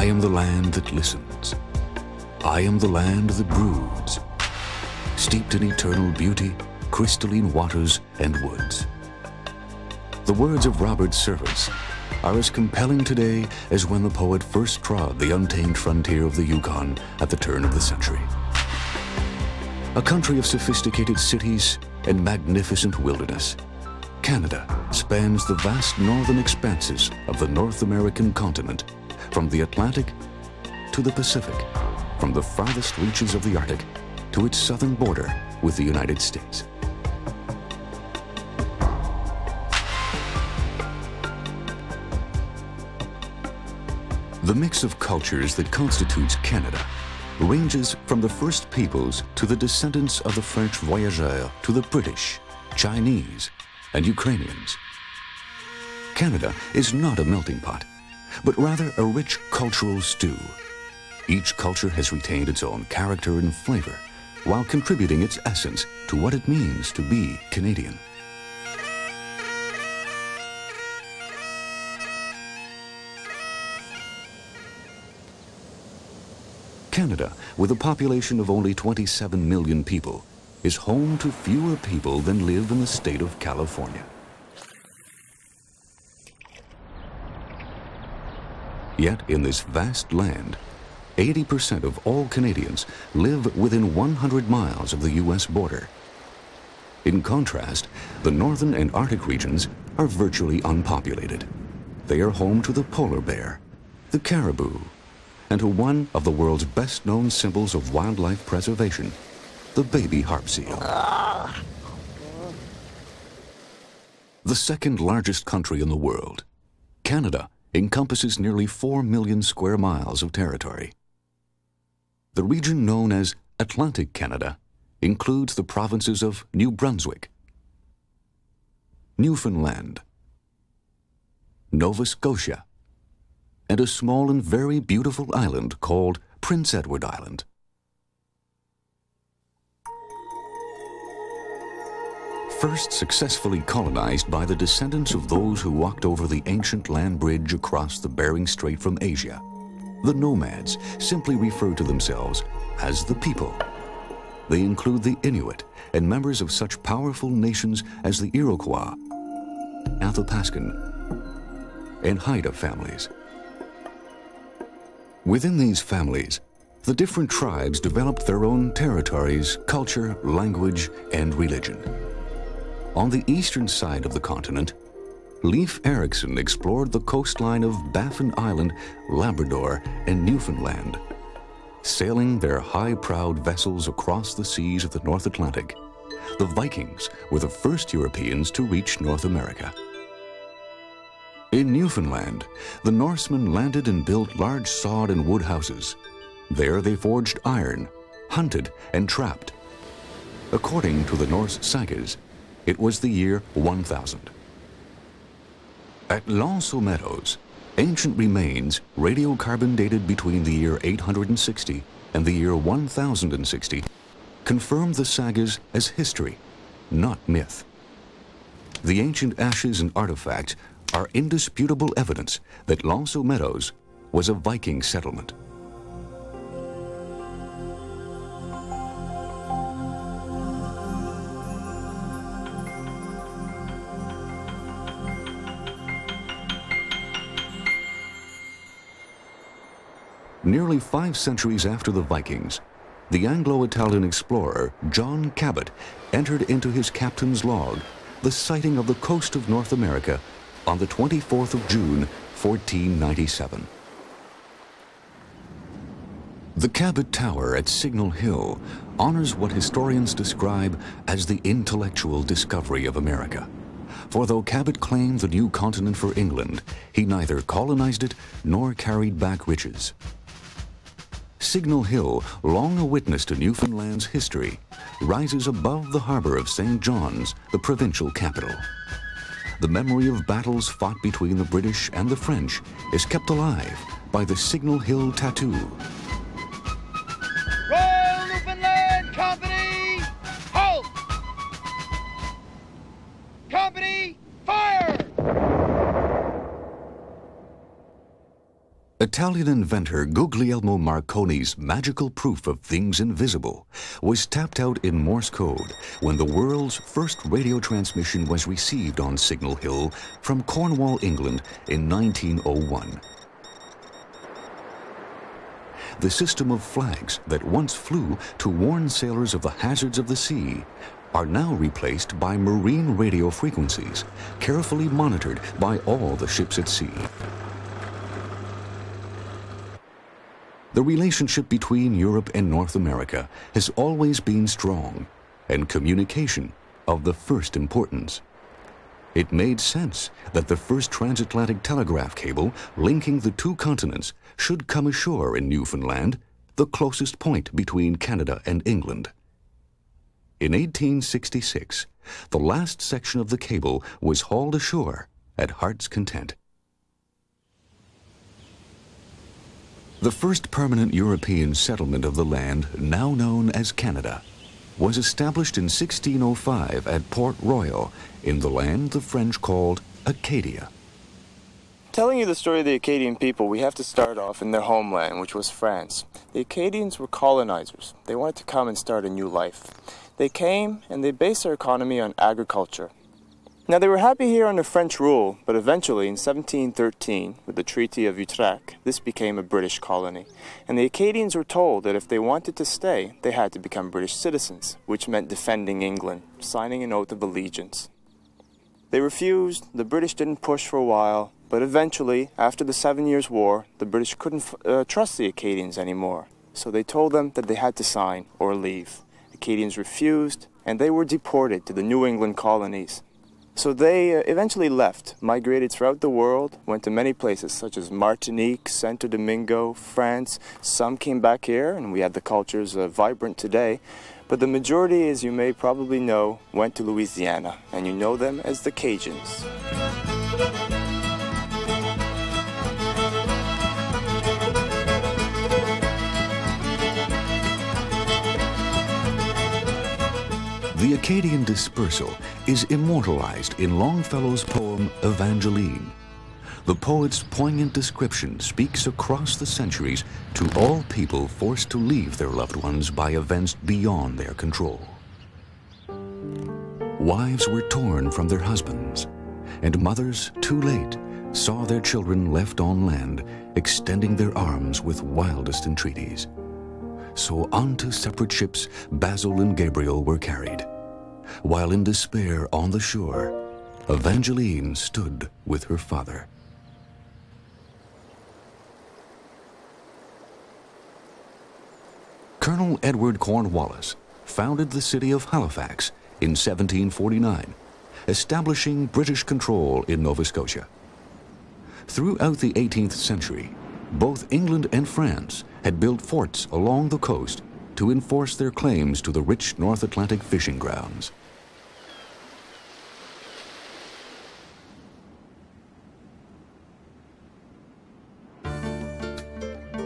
I am the land that listens. I am the land that broods, steeped in eternal beauty, crystalline waters and woods. The words of Robert Service are as compelling today as when the poet first trod the untamed frontier of the Yukon at the turn of the century. A country of sophisticated cities and magnificent wilderness, Canada spans the vast northern expanses of the North American continent, from the Atlantic to the Pacific, from the farthest reaches of the Arctic to its southern border with the United States. The mix of cultures that constitutes Canada ranges from the First Peoples to the descendants of the French voyageurs to the British, Chinese, and Ukrainians. Canada is not a melting pot, but rather a rich cultural stew. Each culture has retained its own character and flavor, while contributing its essence to what it means to be Canadian. Canada, with a population of only 27 million people, is home to fewer people than live in the state of California. Yet in this vast land, 80% of all Canadians live within 100 miles of the U.S. border. In contrast, the northern and Arctic regions are virtually unpopulated. They are home to the polar bear, the caribou, and to one of the world's best-known symbols of wildlife preservation, the baby harp seal. The second largest country in the world, Canada encompasses nearly 4 million square miles of territory. The region known as Atlantic Canada includes the provinces of New Brunswick, Newfoundland, Nova Scotia, and a small and very beautiful island called Prince Edward Island. First successfully colonized by the descendants of those who walked over the ancient land bridge across the Bering Strait from Asia, the nomads simply refer to themselves as the people. They include the Inuit and members of such powerful nations as the Iroquois, Athapascan, and Haida families. Within these families, the different tribes developed their own territories, culture, language, and religion. On the eastern side of the continent, Leif Erikson explored the coastline of Baffin Island, Labrador, and Newfoundland. Sailing their high-prowed vessels across the seas of the North Atlantic, the Vikings were the first Europeans to reach North America. In Newfoundland, the Norsemen landed and built large sod and wood houses. There they forged iron, hunted, and trapped. According to the Norse sagas, it was the year 1000. At L'Anse aux Meadows, ancient remains radiocarbon dated between the year 860 and the year 1060 confirm the sagas as history, not myth. The ancient ashes and artifacts are indisputable evidence that L'Anse aux Meadows was a Viking settlement. Nearly 5 centuries after the Vikings, the Anglo-Italian explorer John Cabot entered into his captain's log the sighting of the coast of North America on the 24th of June, 1497. The Cabot Tower at Signal Hill honors what historians describe as the intellectual discovery of America. For though Cabot claimed the new continent for England, he neither colonized it nor carried back riches. Signal Hill, long a witness to Newfoundland's history, rises above the harbor of St. John's, the provincial capital. The memory of battles fought between the British and the French is kept alive by the Signal Hill tattoo. Royal Newfoundland Company, halt! Company, fire! Italian inventor Guglielmo Marconi's magical proof of things invisible was tapped out in Morse code when the world's first radio transmission was received on Signal Hill from Cornwall, England in 1901. The system of flags that once flew to warn sailors of the hazards of the sea are now replaced by marine radio frequencies, carefully monitored by all the ships at sea. The relationship between Europe and North America has always been strong, and communication of the first importance. It made sense that the first transatlantic telegraph cable linking the two continents should come ashore in Newfoundland, the closest point between Canada and England. In 1866, the last section of the cable was hauled ashore at Heart's Content. The first permanent European settlement of the land, now known as Canada, was established in 1605 at Port Royal, in the land the French called Acadia. Telling you the story of the Acadian people, we have to start off in their homeland, which was France. The Acadians were colonizers. They wanted to come and start a new life. They came and they based their economy on agriculture. Now, they were happy here under French rule, but eventually in 1713, with the Treaty of Utrecht, this became a British colony. And the Acadians were told that if they wanted to stay, they had to become British citizens, which meant defending England, signing an oath of allegiance. They refused, the British didn't push for a while, but eventually, after the 7 Years' War, the British couldn't trust the Acadians anymore. So they told them that they had to sign or leave. Acadians refused, and they were deported to the New England colonies. So they eventually left, migrated throughout the world, went to many places such as Martinique, Santo Domingo, France. Some came back here, and we have the cultures vibrant today. But the majority, as you may probably know, went to Louisiana, and you know them as the Cajuns. The Acadian dispersal is immortalized in Longfellow's poem Evangeline. The poet's poignant description speaks across the centuries to all people forced to leave their loved ones by events beyond their control. Wives were torn from their husbands, and mothers, too late, saw their children left on land, extending their arms with wildest entreaties. So onto separate ships Basil and Gabriel were carried, while in despair on the shore, Evangeline stood with her father. Colonel Edward Cornwallis founded the city of Halifax in 1749, establishing British control in Nova Scotia. Throughout the 18th century, both England and France had built forts along the coast to enforce their claims to the rich North Atlantic fishing grounds.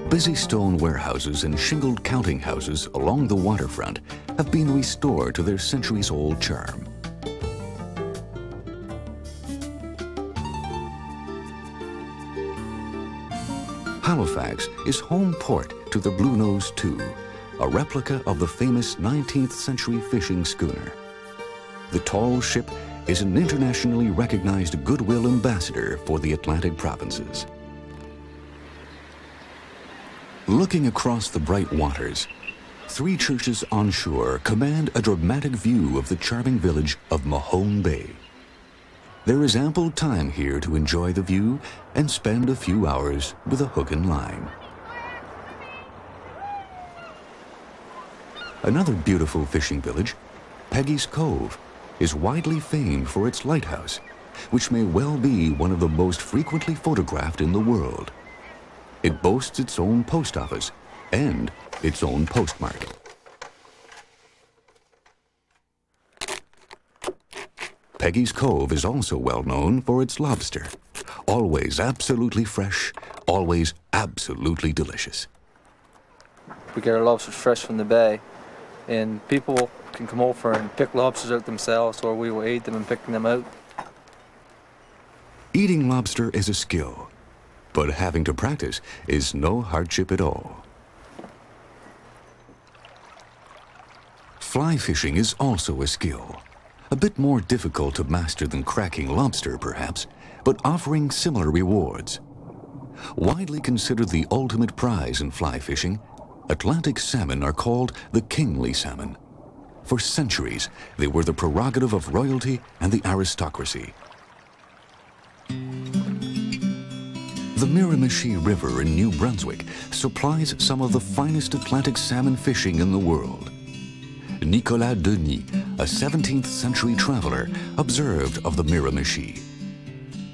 Busy stone warehouses and shingled counting houses along the waterfront have been restored to their centuries-old charm. Halifax is home port to the Bluenose II, a replica of the famous 19th century fishing schooner. The tall ship is an internationally recognized goodwill ambassador for the Atlantic provinces. Looking across the bright waters, three churches on shore command a dramatic view of the charming village of Mahone Bay. There is ample time here to enjoy the view and spend a few hours with a hook and line. Another beautiful fishing village, Peggy's Cove, is widely famed for its lighthouse, which may well be one of the most frequently photographed in the world. It boasts its own post office and its own postmark. Peggy's Cove is also well known for its lobster. Always absolutely fresh, always absolutely delicious. We get our lobsters fresh from the bay, and people can come over and pick lobsters out themselves, or we will aid them in picking them out. Eating lobster is a skill, but having to practice is no hardship at all. Fly fishing is also a skill. A bit more difficult to master than cracking lobster, perhaps, but offering similar rewards. Widely considered the ultimate prize in fly fishing, Atlantic salmon are called the kingly salmon. For centuries, they were the prerogative of royalty and the aristocracy. The Miramichi River in New Brunswick supplies some of the finest Atlantic salmon fishing in the world. Nicolas Denis, a 17th century traveler, observed of the Miramichi.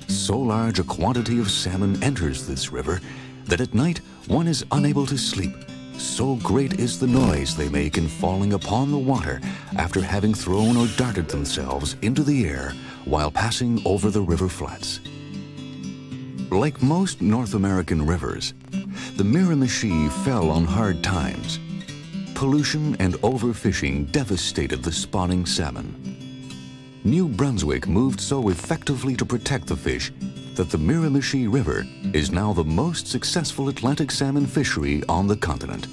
So large a quantity of salmon enters this river that at night one is unable to sleep. So great is the noise they make in falling upon the water after having thrown or darted themselves into the air while passing over the river flats. Like most North American rivers, the Miramichi fell on hard times. Pollution and overfishing devastated the spawning salmon. New Brunswick moved so effectively to protect the fish that the Miramichi River is now the most successful Atlantic salmon fishery on the continent.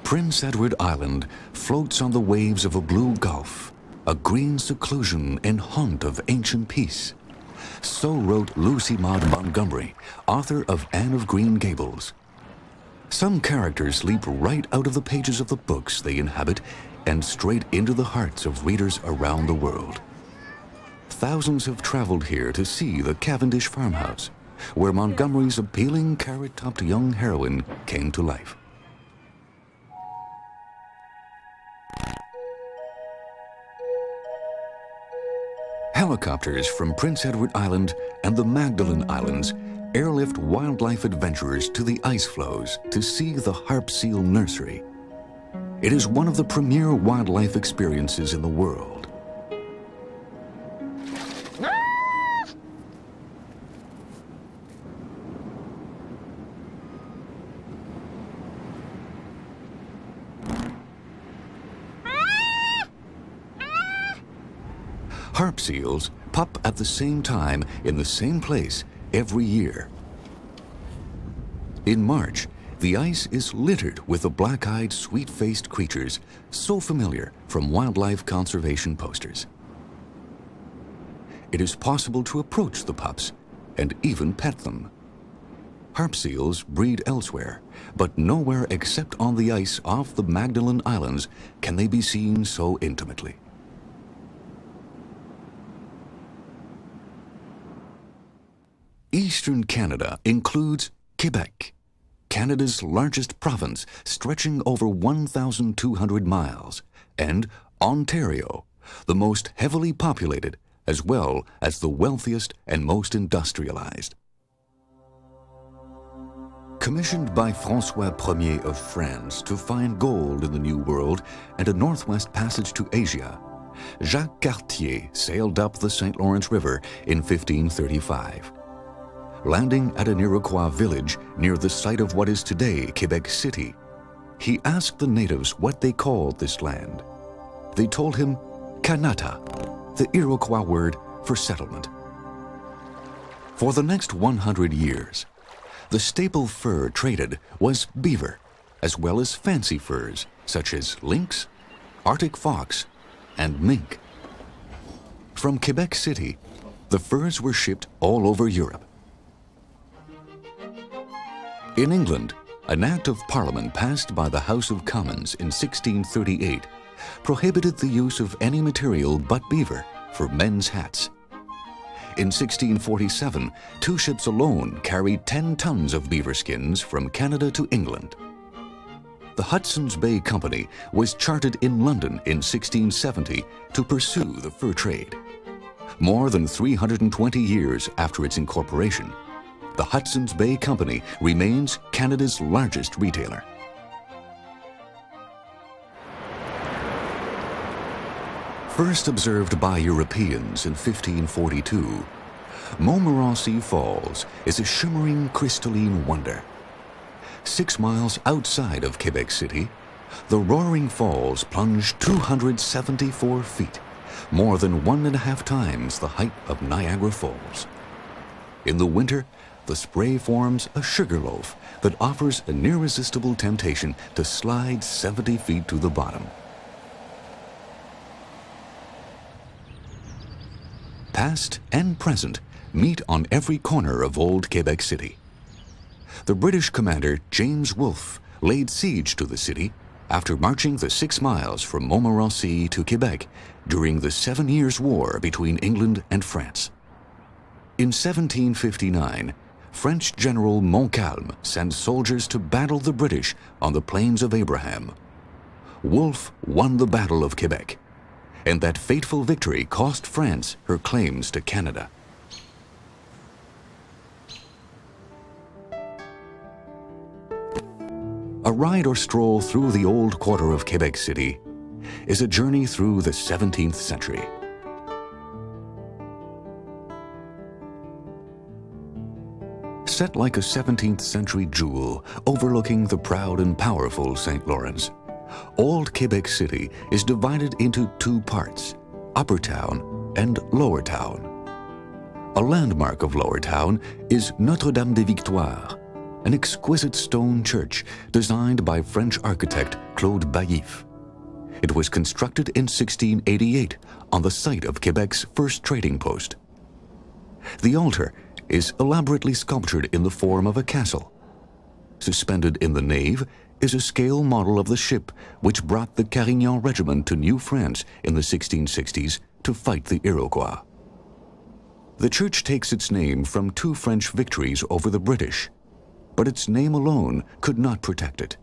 Prince Edward Island floats on the waves of a blue gulf, a green seclusion and haunt of ancient peace. So wrote Lucy Maud Montgomery, author of Anne of Green Gables. Some characters leap right out of the pages of the books they inhabit and straight into the hearts of readers around the world. Thousands have traveled here to see the Cavendish farmhouse, where Montgomery's appealing carrot-topped young heroine came to life. Helicopters from Prince Edward Island and the Magdalen Islands airlift wildlife adventurers to the ice floes to see the harp seal nursery. It is one of the premier wildlife experiences in the world. Harp seals pup at the same time in the same place every year. In March, the ice is littered with the black-eyed, sweet-faced creatures so familiar from wildlife conservation posters. It is possible to approach the pups and even pet them. Harp seals breed elsewhere, but nowhere except on the ice off the Magdalen Islands can they be seen so intimately. Eastern Canada includes Quebec, Canada's largest province stretching over 1,200 miles, and Ontario, the most heavily populated as well as the wealthiest and most industrialized. Commissioned by François Ier of France to find gold in the New World and a northwest passage to Asia, Jacques Cartier sailed up the St. Lawrence River in 1535. Landing at an Iroquois village near the site of what is today Quebec City, he asked the natives what they called this land. They told him Kanata, the Iroquois word for settlement. For the next 100 years, the staple fur traded was beaver, as well as fancy furs such as lynx, Arctic fox, and mink. From Quebec City, the furs were shipped all over Europe. In England, an Act of Parliament passed by the House of Commons in 1638 prohibited the use of any material but beaver for men's hats. In 1647, 2 ships alone carried 10 tons of beaver skins from Canada to England. The Hudson's Bay Company was chartered in London in 1670 to pursue the fur trade. More than 320 years after its incorporation, the Hudson's Bay Company remains Canada's largest retailer. First observed by Europeans in 1542, Montmorency Falls is a shimmering crystalline wonder. 6 miles outside of Quebec City, the roaring falls plunge 274 feet, more than 1.5 times the height of Niagara Falls. In the winter, the spray forms a sugar loaf that offers an irresistible temptation to slide 70 feet to the bottom. Past and present meet on every corner of old Quebec City. The British commander James Wolfe laid siege to the city after marching the 6 miles from Montmorency to Quebec during the 7 Years' War between England and France. In 1759, French General Montcalm sent soldiers to battle the British on the Plains of Abraham. Wolfe won the Battle of Quebec, and that fateful victory cost France her claims to Canada. A ride or stroll through the old quarter of Quebec City is a journey through the 17th century. Set like a 17th century jewel overlooking the proud and powerful St. Lawrence, old Quebec City is divided into 2 parts, Upper Town and Lower Town. A landmark of Lower Town is Notre-Dame-des-Victoires, an exquisite stone church designed by French architect Claude Baillif. It was constructed in 1688 on the site of Quebec's first trading post. The altar is elaborately sculptured in the form of a castle. Suspended in the nave is a scale model of the ship which brought the Carignan Regiment to New France in the 1660s to fight the Iroquois. The church takes its name from 2 French victories over the British, but its name alone could not protect it.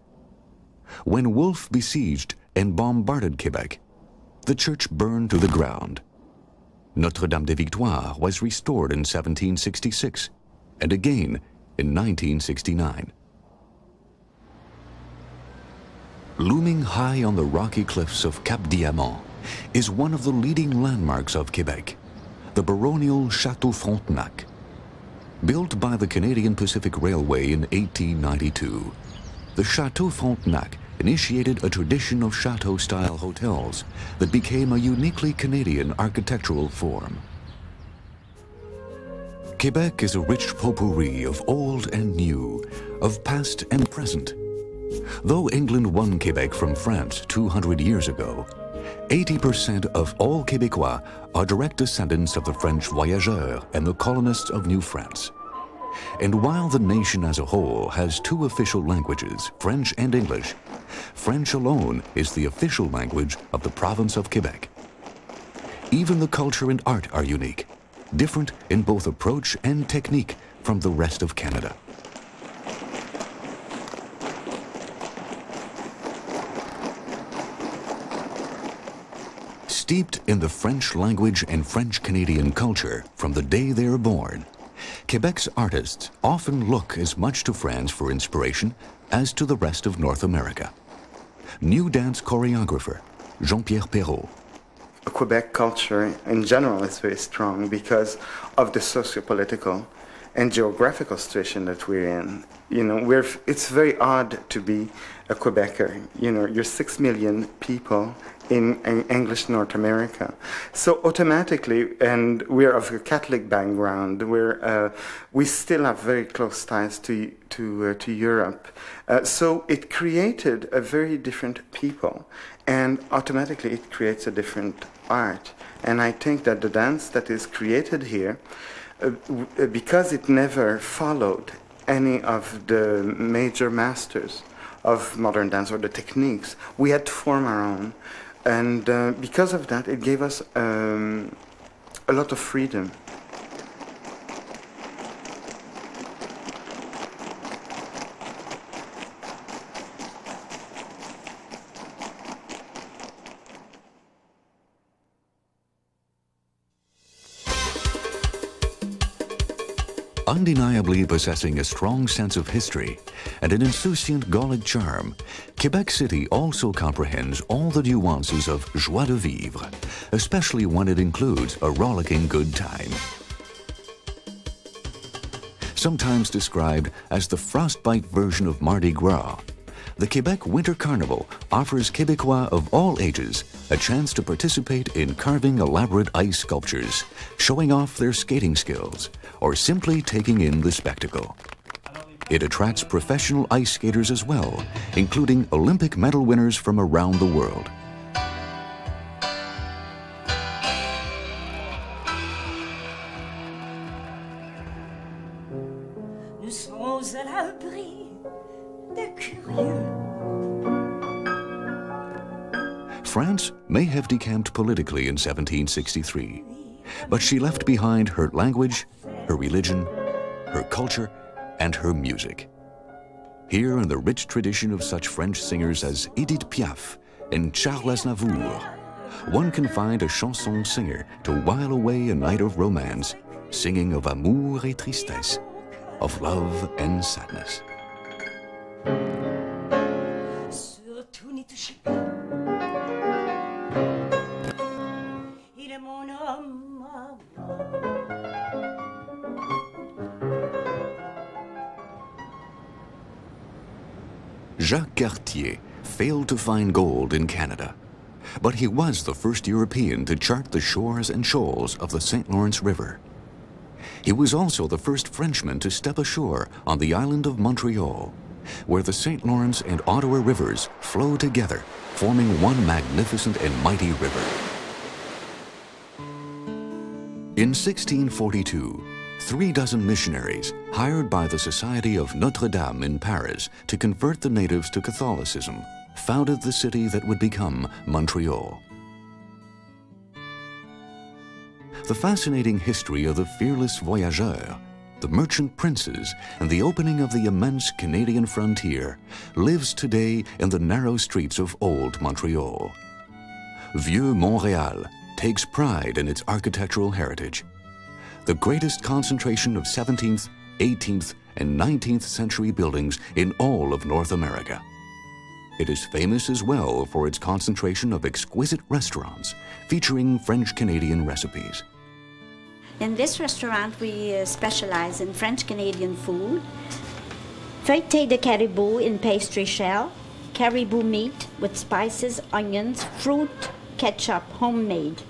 When Wolfe besieged and bombarded Quebec, the church burned to the ground. Notre-Dame-des-Victoires was restored in 1766 and again in 1969. Looming high on the rocky cliffs of Cap Diamant is one of the leading landmarks of Quebec, the baronial Château Frontenac. Built by the Canadian Pacific Railway in 1892, the Château Frontenac initiated a tradition of chateau-style hotels that became a uniquely Canadian architectural form. Quebec is a rich potpourri of old and new, of past and present. Though England won Quebec from France 200 years ago, 80% of all Québécois are direct descendants of the French voyageurs and the colonists of New France. And while the nation as a whole has 2 official languages, French and English, French alone is the official language of the province of Quebec. Even the culture and art are unique, different in both approach and technique from the rest of Canada. Steeped in the French language and French-Canadian culture from the day they are born, Quebec's artists often look as much to France for inspiration as to the rest of North America. New dance choreographer Jean-Pierre Perrault. Quebec culture in general is very strong because of the socio-political and geographical situation that we're in. You know, it's very odd to be a Quebecer. You know, you're 6 million people in English North America. So automatically, and we're of a Catholic background, we still have very close ties to Europe. So it created a very different people, and automatically it creates a different art. And I think that the dance that is created here, because it never followed any of the major masters of modern dance or the techniques, we had to form our own. And because of that, it gave us a lot of freedom. Undeniably possessing a strong sense of history and an insouciant Gallic charm, Quebec City also comprehends all the nuances of joie de vivre, especially when it includes a rollicking good time. Sometimes described as the frostbite version of Mardi Gras, the Quebec Winter Carnival offers Québécois of all ages a chance to participate in carving elaborate ice sculptures, showing off their skating skills, or simply taking in the spectacle. It attracts professional ice skaters as well, including Olympic medal winners from around the world. France may have decamped politically in 1763, but she left behind her language, her religion, her culture, and her music. Here in the rich tradition of such French singers as Edith Piaf and Charles Aznavour, one can find a chanson singer to while away a night of romance, singing of amour et tristesse, of love and sadness. Jacques Cartier failed to find gold in Canada, but he was the first European to chart the shores and shoals of the St. Lawrence River. He was also the first Frenchman to step ashore on the island of Montreal, where the St. Lawrence and Ottawa rivers flow together, forming one magnificent and mighty river. In 1642, 36 missionaries, hired by the Society of Notre Dame in Paris to convert the natives to Catholicism, founded the city that would become Montreal. The fascinating history of the fearless voyageurs, the merchant princes, and the opening of the immense Canadian frontier lives today in the narrow streets of old Montreal. Vieux Montréal takes pride in its architectural heritage. The greatest concentration of 17th, 18th, and 19th century buildings in all of North America. It is famous as well for its concentration of exquisite restaurants featuring French-Canadian recipes. In this restaurant, we specialize in French-Canadian food. Feuilleté de caribou in pastry shell, caribou meat with spices, onions, fruit, ketchup, homemade.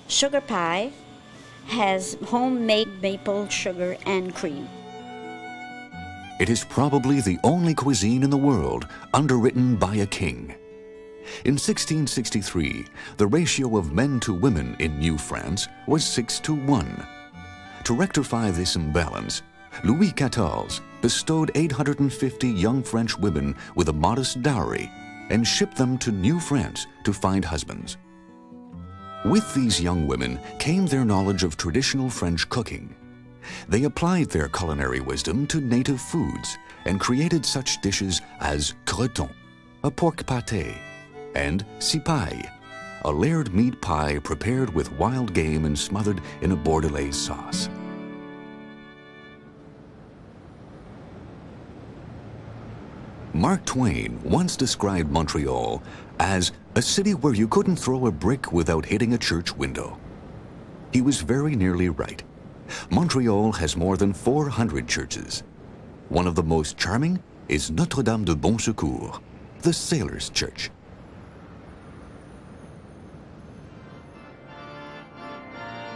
Sugar pie has homemade maple sugar and cream. It is probably the only cuisine in the world underwritten by a king. In 1663, the ratio of men to women in New France was 6:1. To rectify this imbalance, Louis XIV bestowed 850 young French women with a modest dowry and shipped them to New France to find husbands. With these young women came their knowledge of traditional French cooking. They applied their culinary wisdom to native foods and created such dishes as creton, a pork pâté, and cipaille, a layered meat pie prepared with wild game and smothered in a Bordelaise sauce. Mark Twain once described Montreal as a city where you couldn't throw a brick without hitting a church window. He was very nearly right. Montreal has more than 400 churches. One of the most charming is Notre Dame de Bon Secours, the Sailors' Church.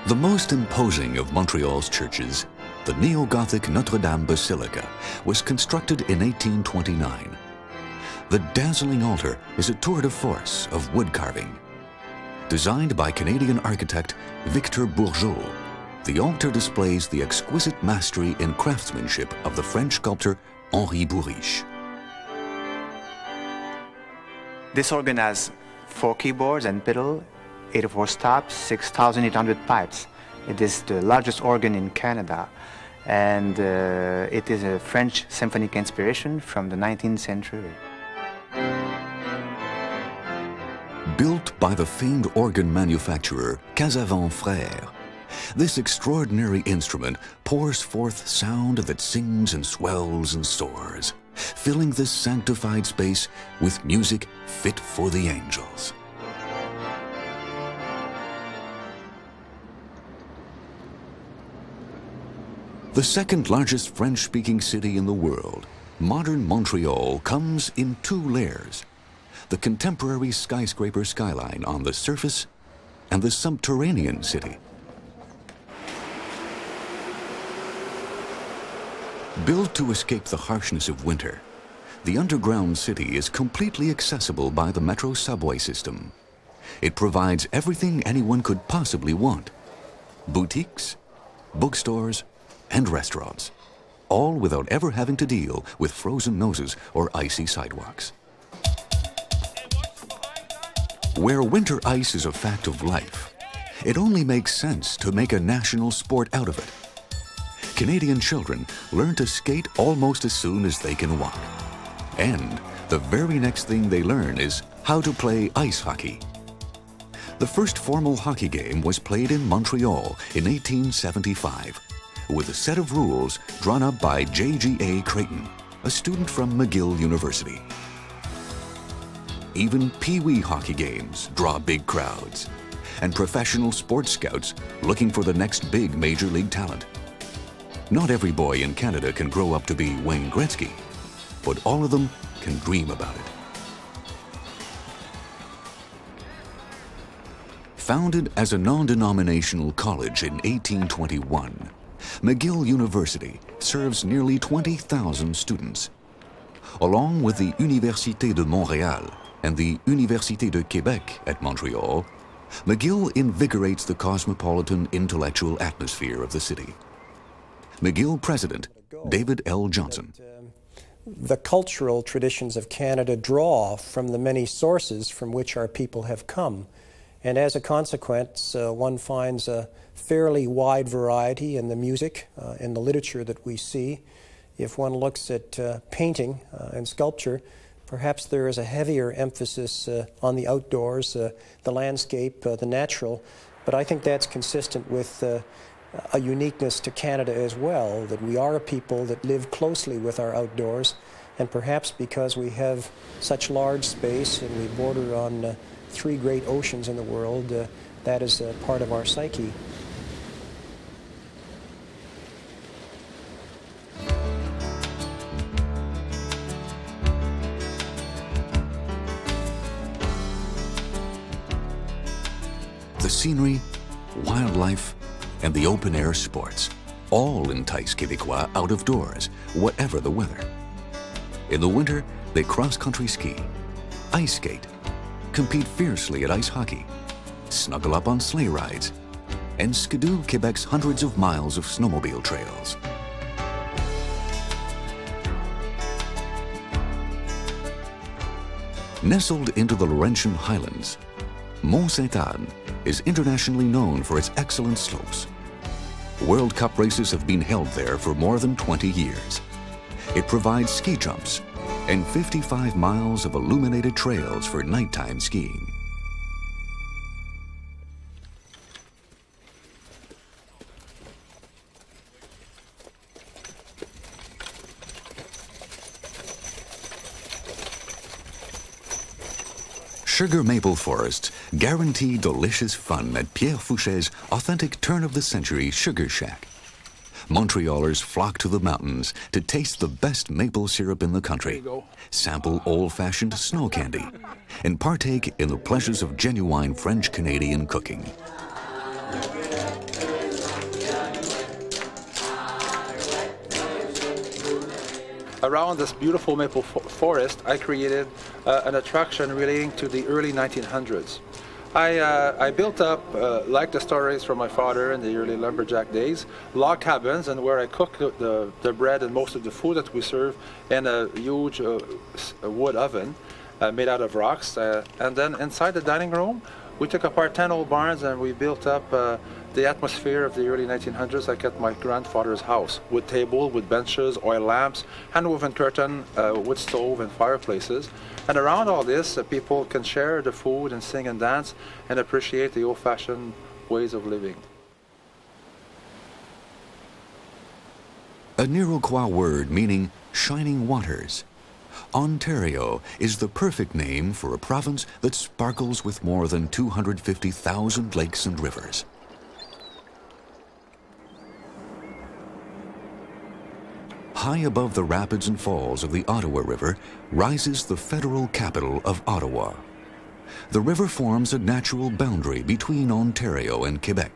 The most imposing of Montreal's churches, the neo-Gothic Notre Dame Basilica, was constructed in 1829. The dazzling altar is a tour de force of wood carving. Designed by Canadian architect Victor Bourgeot, the altar displays the exquisite mastery and craftsmanship of the French sculptor Henri Bourriche. This organ has 4 keyboards and pedal, 84 stops, 6,800 pipes. It is the largest organ in Canada, and it is a French symphonic inspiration from the 19th century. Built by the famed organ manufacturer Casavant Frères, this extraordinary instrument pours forth sound that sings and swells and soars, filling this sanctified space with music fit for the angels. The The second largest French-speaking city in the world, modern Montreal comes in two layers: the contemporary skyscraper skyline on the surface and the subterranean city. Built to escape the harshness of winter, the underground city is completely accessible by the metro subway system. It provides everything anyone could possibly want: boutiques, bookstores, and restaurants, all without ever having to deal with frozen noses or icy sidewalks. Where winter ice is a fact of life, it only makes sense to make a national sport out of it. Canadian children learn to skate almost as soon as they can walk. And the very next thing they learn is how to play ice hockey. The first formal hockey game was played in Montreal in 1875, with a set of rules drawn up by J.G.A. Creighton, a student from McGill University. Even Pee-wee hockey games draw big crowds, and professional sports scouts looking for the next big major league talent. Not every boy in Canada can grow up to be Wayne Gretzky, but all of them can dream about it. Founded as a non-denominational college in 1821, McGill University serves nearly 20,000 students. Along with the Université de Montréal and the Université de Québec at Montreal, McGill invigorates the cosmopolitan intellectual atmosphere of the city. McGill President David L. Johnson. The cultural traditions of Canada draw from the many sources from which our people have come. And as a consequence, one finds a fairly wide variety in the music and the literature that we see. If one looks at painting and sculpture, perhaps there is a heavier emphasis on the outdoors, the landscape, the natural. But I think that's consistent with a uniqueness to Canada as well, that we are a people that live closely with our outdoors, and perhaps because we have such large space and we border on three great oceans in the world, that is part of our psyche. The scenery, wildlife, and the open-air sports all entice Québécois out of doors, whatever the weather. In the winter, they cross-country ski, ice skate, compete fiercely at ice hockey, snuggle up on sleigh rides, and skidoo Quebec's hundreds of miles of snowmobile trails. Nestled into the Laurentian Highlands, Mont Sainte-Anne is internationally known for its excellent slopes. World Cup races have been held there for more than 20 years. It provides ski jumps and 55 miles of illuminated trails for nighttime skiing. Sugar maple forests guarantee delicious fun at Pierre Fouché's authentic turn-of-the-century Sugar Shack. Montrealers flock to the mountains to taste the best maple syrup in the country, sample old-fashioned snow candy, and partake in the pleasures of genuine French-Canadian cooking. Around this beautiful maple forest, I created an attraction relating to the early 1900s. I built up, like the stories from my father in the early lumberjack days, log cabins, and where I cook the bread and most of the food that we serve in a huge wood oven made out of rocks. And then inside the dining room, we took apart 10 old barns and we built up the atmosphere of the early 1900s like at my grandfather's house, with table, with benches, oil lamps, hand-woven curtain, wood stove and fireplaces. And around all this, people can share the food and sing and dance and appreciate the old-fashioned ways of living. A Iroquois word meaning shining waters. Ontario is the perfect name for a province that sparkles with more than 250,000 lakes and rivers. high above the rapids and falls of the Ottawa River, rises the federal capital of Ottawa. The river forms a natural boundary between Ontario and Quebec.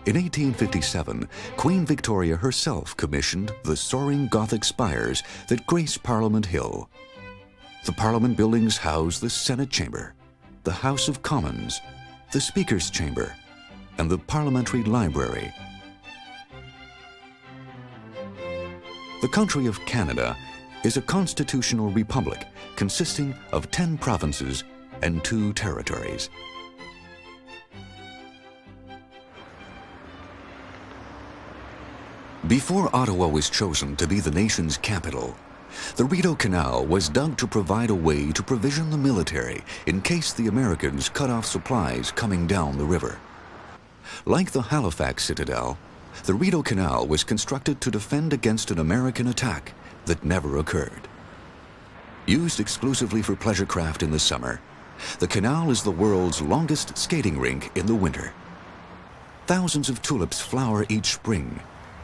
In 1857, Queen Victoria herself commissioned the soaring Gothic spires that grace Parliament Hill. The Parliament buildings house the Senate Chamber, the House of Commons, the Speaker's Chamber, and the Parliamentary Library. The country of Canada is a constitutional republic consisting of 10 provinces and 2 territories. Before Ottawa was chosen to be the nation's capital, the Rideau Canal was dug to provide a way to provision the military in case the Americans cut off supplies coming down the river. Like the Halifax Citadel, the Rideau Canal was constructed to defend against an American attack that never occurred. Used exclusively for pleasure craft in the summer, the canal is the world's longest skating rink in the winter. Thousands of tulips flower each spring,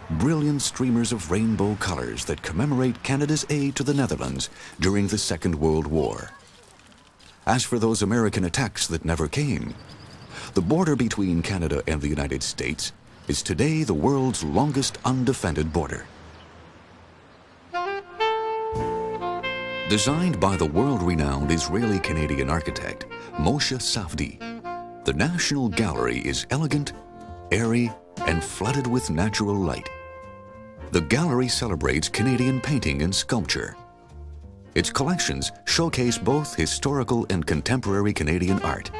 brilliant streamers of rainbow colors that commemorate Canada's aid to the Netherlands during the Second World War. As for those American attacks that never came, the border between Canada and the United States is today the world's longest undefended border. Designed by the world-renowned Israeli-Canadian architect Moshe Safdie, the National Gallery is elegant, airy, and flooded with natural light. The gallery celebrates Canadian painting and sculpture. Its collections showcase both historical and contemporary Canadian art.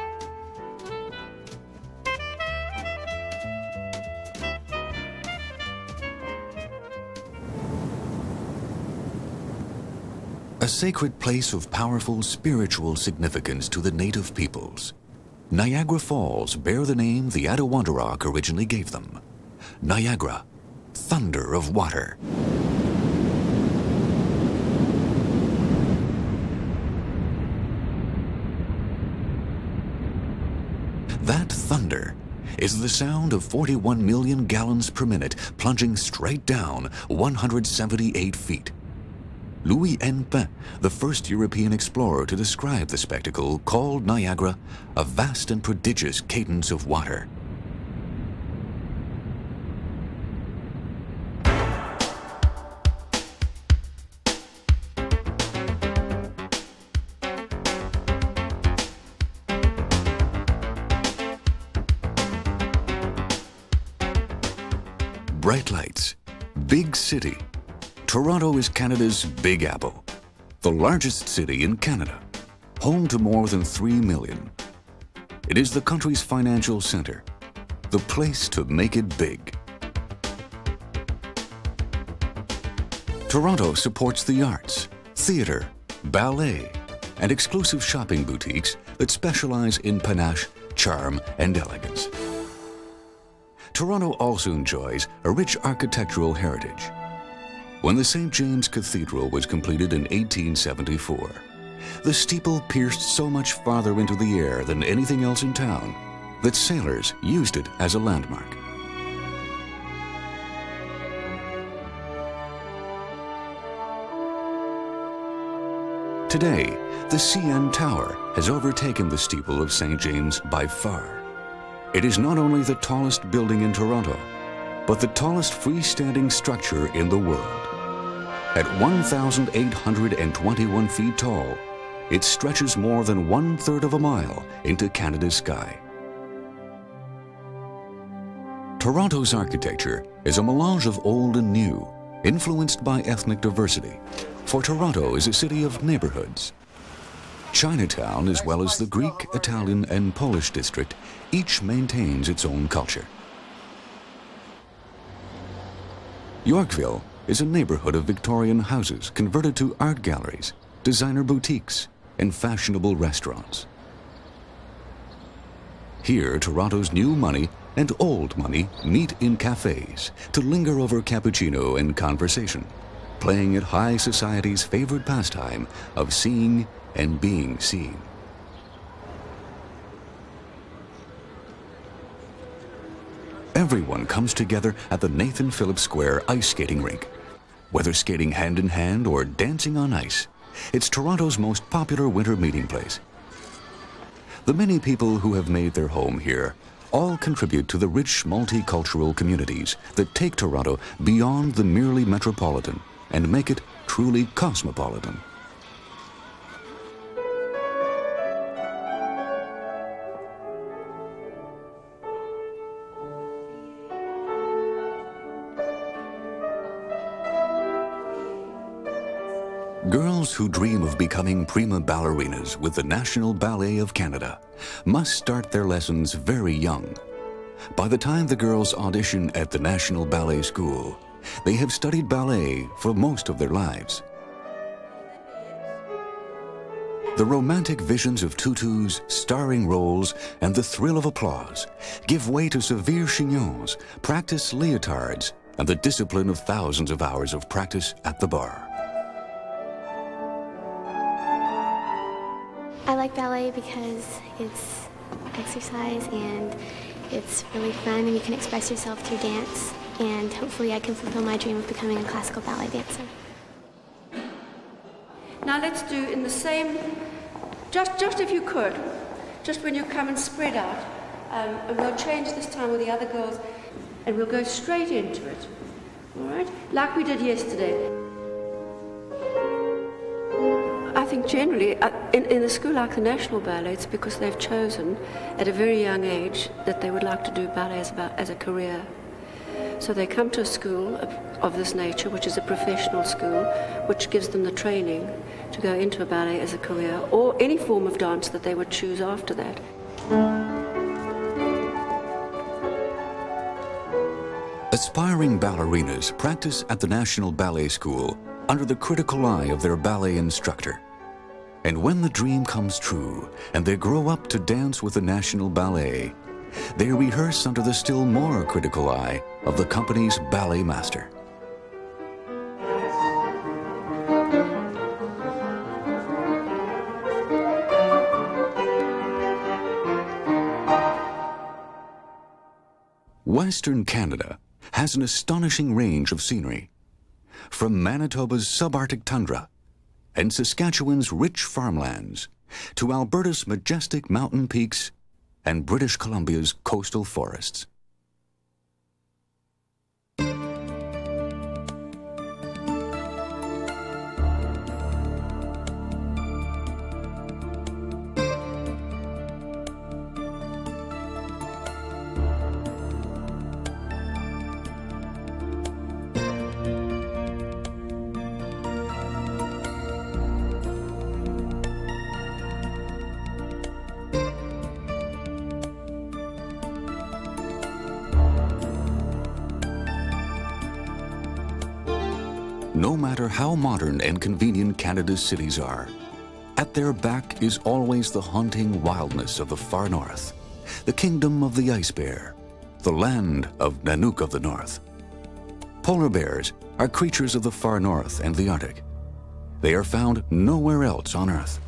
A sacred place of powerful spiritual significance to the native peoples, Niagara Falls bear the name the Adirondack originally gave them. Niagara, thunder of water. That thunder is the sound of 41 million gallons per minute plunging straight down 178 feet. Louis Hennepin, the first European explorer to describe the spectacle, called Niagara a vast and prodigious cadence of water. Bright lights, big city. Toronto is Canada's Big Apple, the largest city in Canada, home to more than 3 million. It is the country's financial center, the place to make it big. Toronto supports the arts, theater, ballet, and exclusive shopping boutiques that specialize in panache, charm, and elegance. Toronto also enjoys a rich architectural heritage. When the St. James Cathedral was completed in 1874, the steeple pierced so much farther into the air than anything else in town that sailors used it as a landmark. Today, the CN Tower has overtaken the steeple of St. James by far. It is not only the tallest building in Toronto, but the tallest freestanding structure in the world. At 1,821 feet tall, it stretches more than 1/3 of a mile into Canada's sky. Toronto's architecture is a melange of old and new, influenced by ethnic diversity, for Toronto is a city of neighborhoods. Chinatown, as well as the Greek, Italian, and Polish district, each maintains its own culture. Yorkville is a neighborhood of Victorian houses converted to art galleries, designer boutiques, and fashionable restaurants. Here, Toronto's new money and old money meet in cafes to linger over cappuccino and conversation, playing at high society's favorite pastime of seeing and being seen. Everyone comes together at the Nathan Phillips Square ice skating rink, Whether skating hand in hand or dancing on ice, it's Toronto's most popular winter meeting place. The many people who have made their home here all contribute to the rich multicultural communities that take Toronto beyond the merely metropolitan and make it truly cosmopolitan. Girls who dream of becoming prima ballerinas with the National Ballet of Canada must start their lessons very young. By the time the girls audition at the National Ballet School, they have studied ballet for most of their lives. The romantic visions of tutus, starring roles, and the thrill of applause give way to severe chignons, practice leotards, and the discipline of thousands of hours of practice at the bar. I like ballet because it's exercise and it's really fun and you can express yourself through dance, and hopefully I can fulfill my dream of becoming a classical ballet dancer. Now let's do in the same, just if you could, just when you come and spread out, and we'll change this time with the other girls and we'll go straight into it, all right? Like we did yesterday. I think generally, in a school like the National Ballet, it's because they've chosen at a very young age that they would like to do ballet as a career. So they come to a school of this nature, which is a professional school, which gives them the training to go into a ballet as a career, or any form of dance that they would choose after that. Aspiring ballerinas practice at the National Ballet School under the critical eye of their ballet instructor. And when the dream comes true and they grow up to dance with the National Ballet, they rehearse under the still more critical eye of the company's ballet master. Western Canada has an astonishing range of scenery, from Manitoba's subarctic tundra and Saskatchewan's rich farmlands to Alberta's majestic mountain peaks and British Columbia's coastal forests. No matter how modern and convenient Canada's cities are, at their back is always the haunting wildness of the far north, the kingdom of the ice bear, the land of Nanook of the North. Polar bears are creatures of the far north and the Arctic. They are found nowhere else on Earth.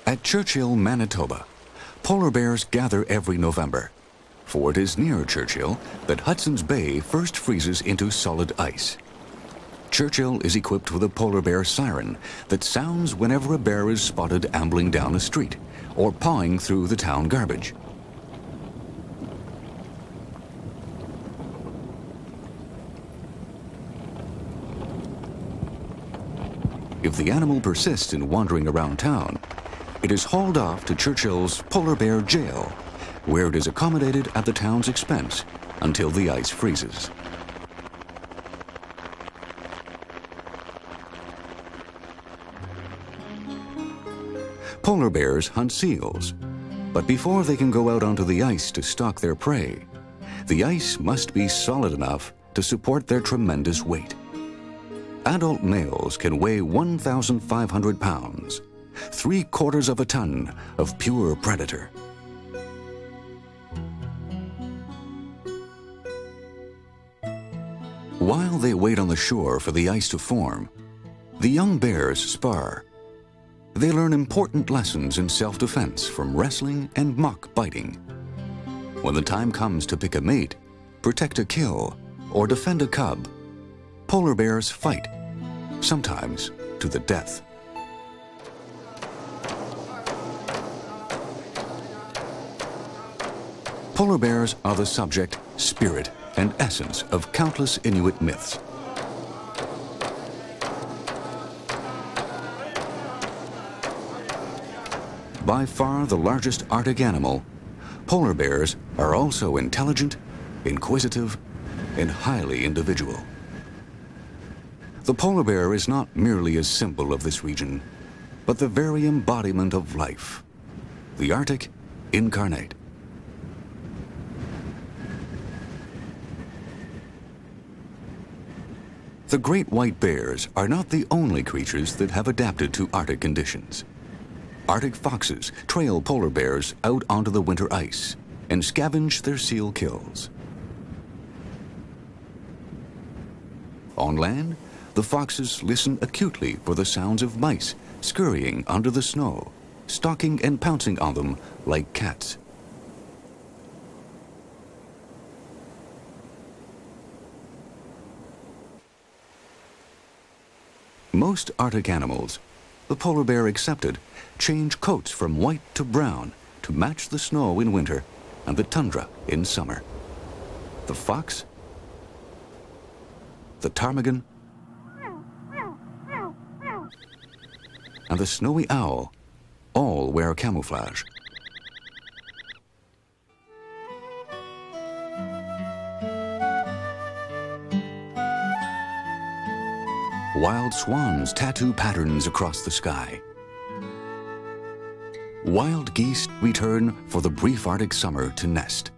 At Churchill, Manitoba, polar bears gather every November, for it is near Churchill that Hudson's Bay first freezes into solid ice. Churchill is equipped with a polar bear siren that sounds whenever a bear is spotted ambling down a street or pawing through the town garbage. If the animal persists in wandering around town, it is hauled off to Churchill's Polar Bear Jail, where it is accommodated at the town's expense until the ice freezes. Polar bears hunt seals, but before they can go out onto the ice to stalk their prey, the ice must be solid enough to support their tremendous weight. Adult males can weigh 1,500 pounds, 3/4 of a ton of pure predator. While they wait on the shore for the ice to form, the young bears spar. They learn important lessons in self-defense from wrestling and mock biting. When the time comes to pick a mate, protect a kill, or defend a cub, Polar bears fight, sometimes to the death. Polar bears are the subject, spirit, and essence of countless Inuit myths. By far the largest Arctic animal, polar bears are also intelligent, inquisitive, and highly individual. The polar bear is not merely a symbol of this region, but the very embodiment of life, the Arctic incarnate. The great white bears are not the only creatures that have adapted to Arctic conditions. Arctic foxes trail polar bears out onto the winter ice and scavenge their seal kills. On land, the foxes listen acutely for the sounds of mice scurrying under the snow, stalking and pouncing on them like cats. Most Arctic animals, the polar bear excepted, change coats from white to brown to match the snow in winter and the tundra in summer. The fox, the ptarmigan, and the snowy owl all wear camouflage. Wild swans tattoo patterns across the sky. Wild geese return for the brief Arctic summer to nest.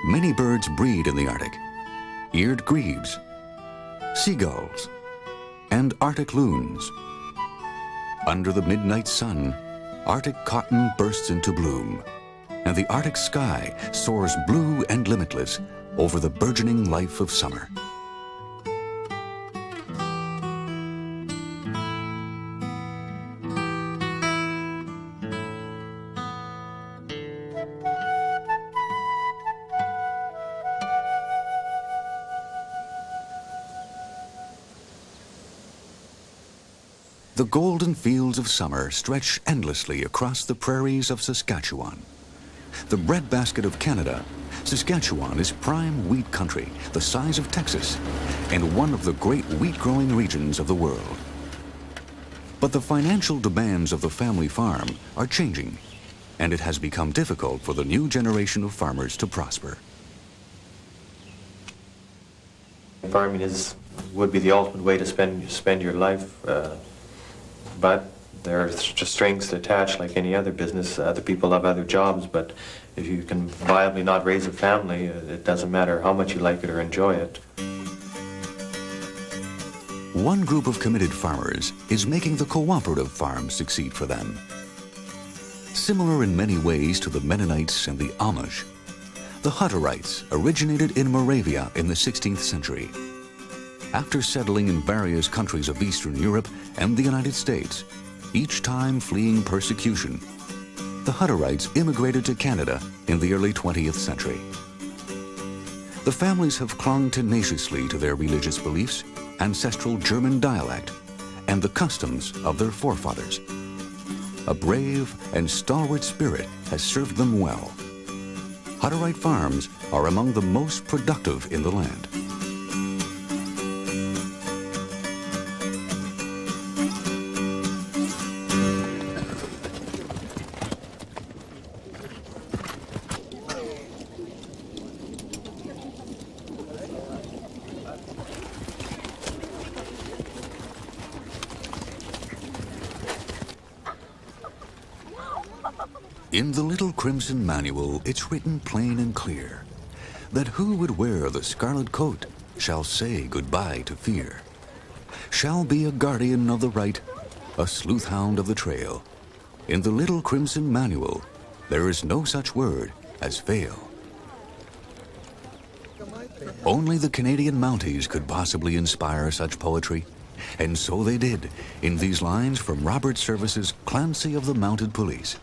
Many birds breed in the Arctic: eared grebes, seagulls, and Arctic loons. Under the midnight sun, Arctic cotton bursts into bloom, and the Arctic sky soars blue and limitless over the burgeoning life of summer. The golden fields of summer stretch endlessly across the prairies of Saskatchewan. The breadbasket of Canada, Saskatchewan is prime wheat country, the size of Texas, and one of the great wheat-growing regions of the world. But the financial demands of the family farm are changing, and it has become difficult for the new generation of farmers to prosper. Farming would be the ultimate way to spend your life. But there are just strings attached like any other business. Other people have other jobs, but if you can viably not raise a family, it doesn't matter how much you like it or enjoy it. One group of committed farmers is making the cooperative farm succeed for them. Similar in many ways to the Mennonites and the Amish, the Hutterites originated in Moravia in the 16th century. After settling in various countries of Eastern Europe and the United States, each time fleeing persecution, the Hutterites immigrated to Canada in the early 20th century. The families have clung tenaciously to their religious beliefs, ancestral German dialect, and the customs of their forefathers. A brave and stalwart spirit has served them well. Hutterite farms are among the most productive in the land. In the Little Crimson Manual, it's written plain and clear that who would wear the scarlet coat shall say goodbye to fear, shall be a guardian of the right, a sleuth hound of the trail. In the Little Crimson Manual, there is no such word as fail. Only the Canadian Mounties could possibly inspire such poetry, and so they did in these lines from Robert Service's Clancy of the Mounted Police.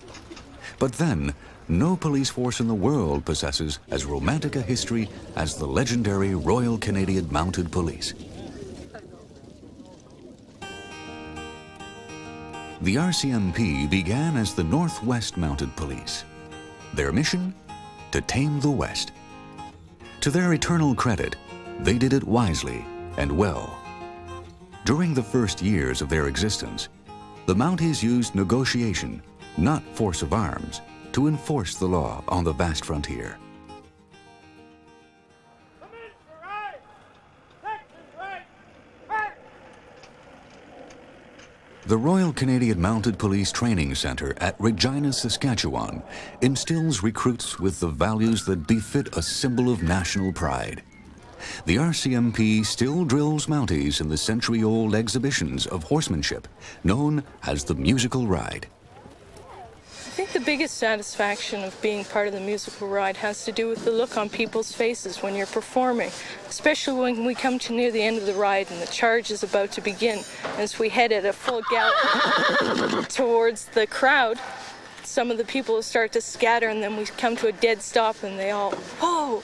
But then, no police force in the world possesses as romantic a history as the legendary Royal Canadian Mounted Police. The RCMP began as the Northwest Mounted Police. Their mission? To tame the West. To their eternal credit, they did it wisely and well. During the first years of their existence, the Mounties used negotiation, not force of arms, to enforce the law on the vast frontier. The Royal Canadian Mounted Police Training Center at Regina, Saskatchewan instills recruits with the values that befit a symbol of national pride. The RCMP still drills Mounties in the century-old exhibitions of horsemanship known as the musical ride. I think the biggest satisfaction of being part of the musical ride has to do with the look on people's faces when you're performing, especially when we come to near the end of the ride and the charge is about to begin. As we head at a full gallop towards the crowd, some of the people start to scatter and then we come to a dead stop and they all, whoa!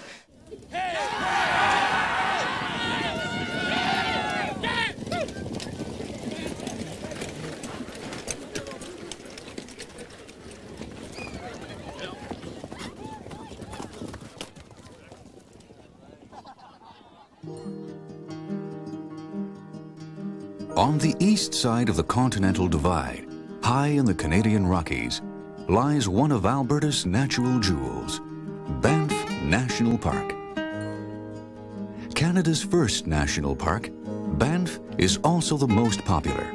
On the east side of the Continental Divide, high in the Canadian Rockies, lies one of Alberta's natural jewels, Banff National Park. Canada's first national park, Banff is also the most popular.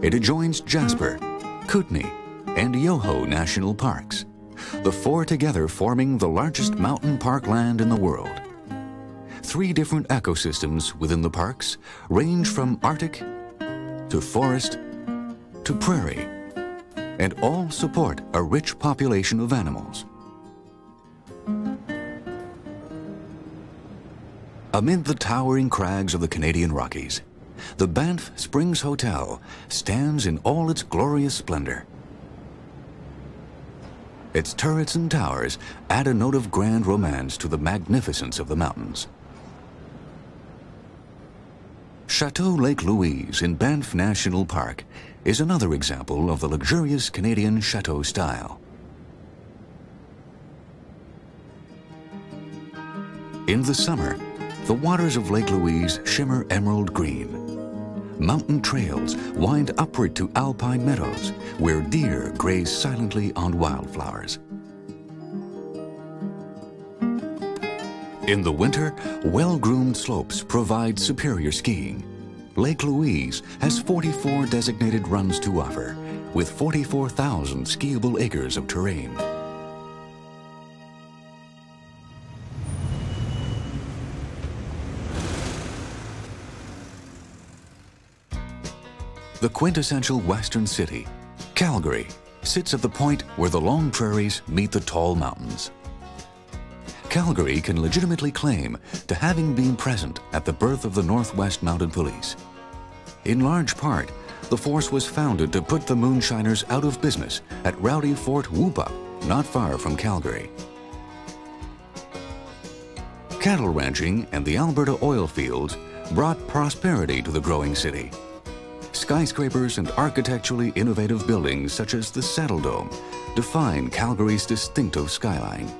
It adjoins Jasper, Kootenay, and Yoho National Parks, the four together forming the largest mountain parkland in the world. 3 different ecosystems within the parks range from Arctic to forest to prairie, and all support a rich population of animals. Amid the towering crags of the Canadian Rockies, the Banff Springs Hotel stands in all its glorious splendor. Its turrets and towers add a note of grand romance to the magnificence of the mountains. Chateau Lake Louise in Banff National Park is another example of the luxurious Canadian chateau style. In the summer, the waters of Lake Louise shimmer emerald green. Mountain trails wind upward to alpine meadows where deer graze silently on wildflowers. In the winter, well-groomed slopes provide superior skiing. Lake Louise has 44 designated runs to offer, with 44,000 skiable acres of terrain. The quintessential western city, Calgary, sits at the point where the long prairies meet the tall mountains. Calgary can legitimately claim to having been present at the birth of the Northwest Mounted Police. In large part, the force was founded to put the moonshiners out of business at rowdy Fort Whoop-Up, not far from Calgary. Cattle ranching and the Alberta oil fields brought prosperity to the growing city. Skyscrapers and architecturally innovative buildings such as the Saddle Dome define Calgary's distinctive skyline.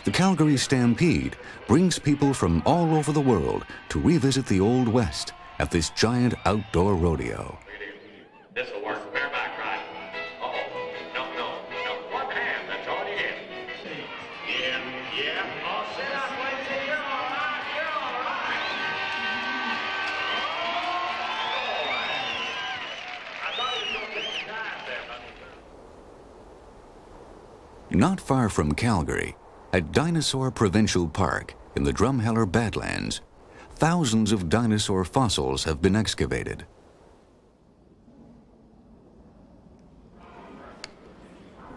The Calgary Stampede brings people from all over the world to revisit the Old West at this giant outdoor rodeo. This will work. Bareback ride. Uh-oh. No. One hand. That's all you get. Yeah. Oh, sit up, Lindsay. You're all right. I thought you were going to take some time there, buddy. Not far from Calgary, at Dinosaur Provincial Park in the Drumheller Badlands, thousands of dinosaur fossils have been excavated.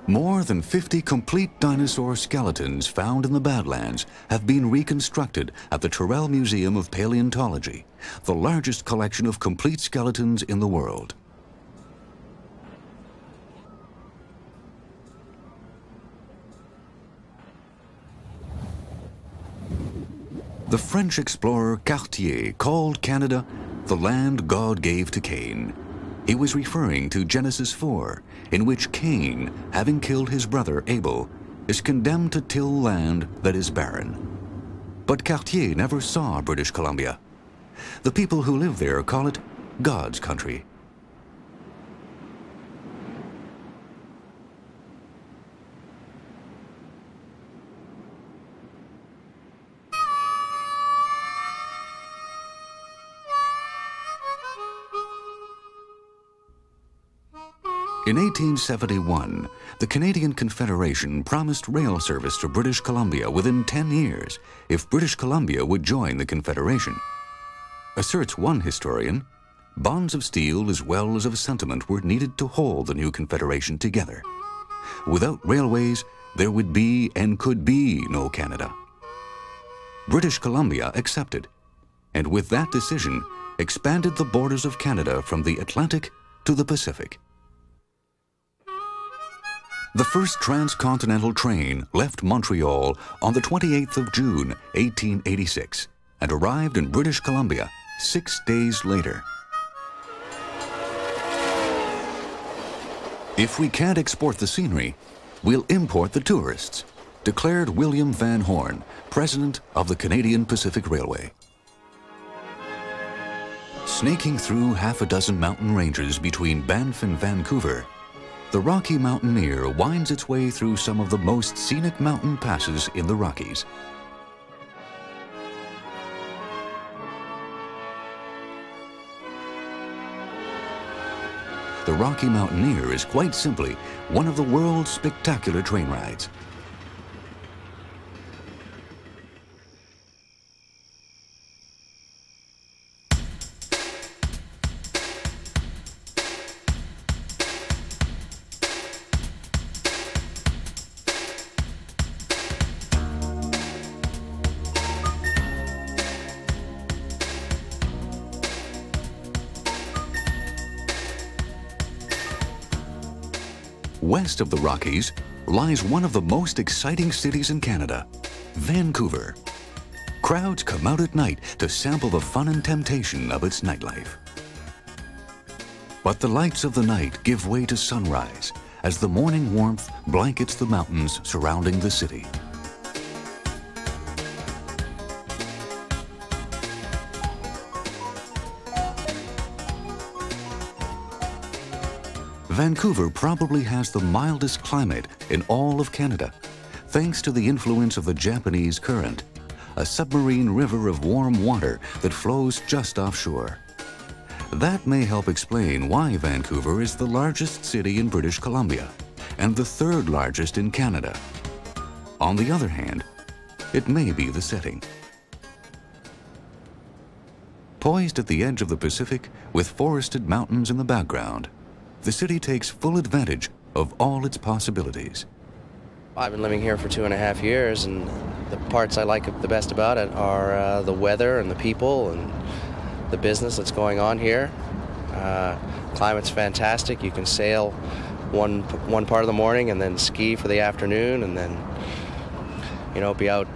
More than 50 complete dinosaur skeletons found in the Badlands have been reconstructed at the Terrell Museum of Paleontology, the largest collection of complete skeletons in the world. The French explorer Cartier called Canada the land God gave to Cain. He was referring to Genesis 4, in which Cain, having killed his brother Abel, is condemned to till land that is barren. But Cartier never saw British Columbia. The people who live there call it God's country. In 1871, the Canadian Confederation promised rail service to British Columbia within 10 years if British Columbia would join the Confederation. Asserts one historian, bonds of steel as well as of sentiment were needed to hold the new Confederation together. Without railways, there would be and could be no Canada. British Columbia accepted, and with that decision, expanded the borders of Canada from the Atlantic to the Pacific. The first transcontinental train left Montreal on the 28th of June, 1886, and arrived in British Columbia 6 days later. If we can't export the scenery, we'll import the tourists, declared William Van Horn, president of the Canadian Pacific Railway. Snaking through half a dozen mountain ranges between Banff and Vancouver, the Rocky Mountaineer winds its way through some of the most scenic mountain passes in the Rockies. The Rocky Mountaineer is quite simply one of the world's spectacular train rides. West of the Rockies lies one of the most exciting cities in Canada, Vancouver. Crowds come out at night to sample the fun and temptation of its nightlife. But the lights of the night give way to sunrise as the morning warmth blankets the mountains surrounding the city. Vancouver probably has the mildest climate in all of Canada, thanks to the influence of the Japanese Current, a submarine river of warm water that flows just offshore. That may help explain why Vancouver is the largest city in British Columbia and the third largest in Canada. On the other hand, it may be the setting. Poised at the edge of the Pacific with forested mountains in the background, the city takes full advantage of all its possibilities. I've been living here for 2.5 years, and the parts I like the best about it are the weather and the people and the business that's going on here. Climate's fantastic. You can sail one part of the morning and then ski for the afternoon, and then, you know, be out